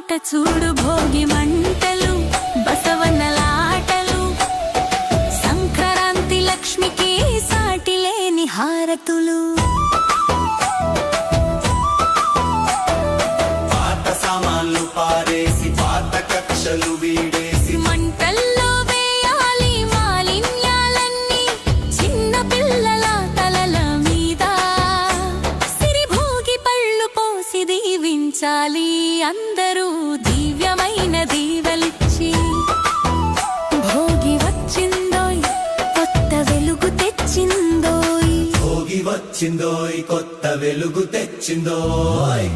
పాట చూడు భోగి మంటలు బసవన్నలాటలు సంక్రాంతి లక్ష్మికి సాటి లేని హారతులు పాత సామాన్లు పారేసి పాత కక్షలు వీడేసి మంటల్లో వేయాలి మాలిన్యాలన్నీ చిన్న పిల్లల తలల మీద సిరి భోగి పళ్ళు పోసి దీవించాలి అందరూ దివ్యమైన దీవెలిచ్చి భోగి వచ్చిందోయ్ కొత్త వెలుగు తెచ్చిందోయ్ భోగి వచ్చిందోయ్ కొత్త వెలుగు తెచ్చిందోయ్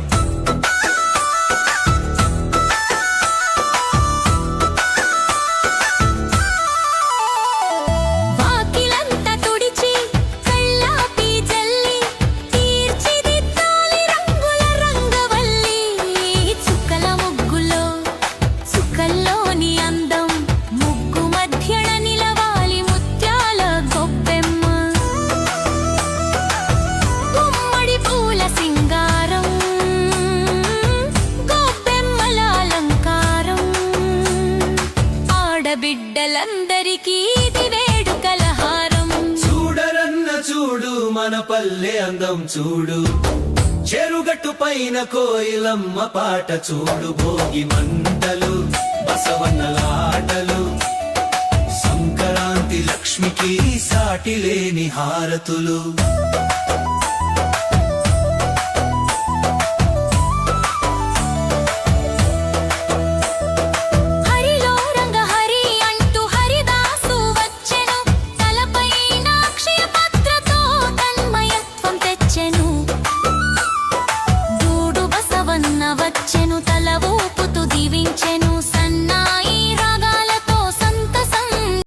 బిడ్డలందరికీ ఇది వేడుకల హారం చూడరన్న చూడు మన పల్లె అందం చూడు చెరుగట్టు పైన కోయిలమ్మ పాట చూడు భోగి మంటలు బసవన్నలాటలు సంక్రాంతి లక్ష్మికి సాటి లేని హారతులు వచ్చెను తల ఊపుతూ దీవించెను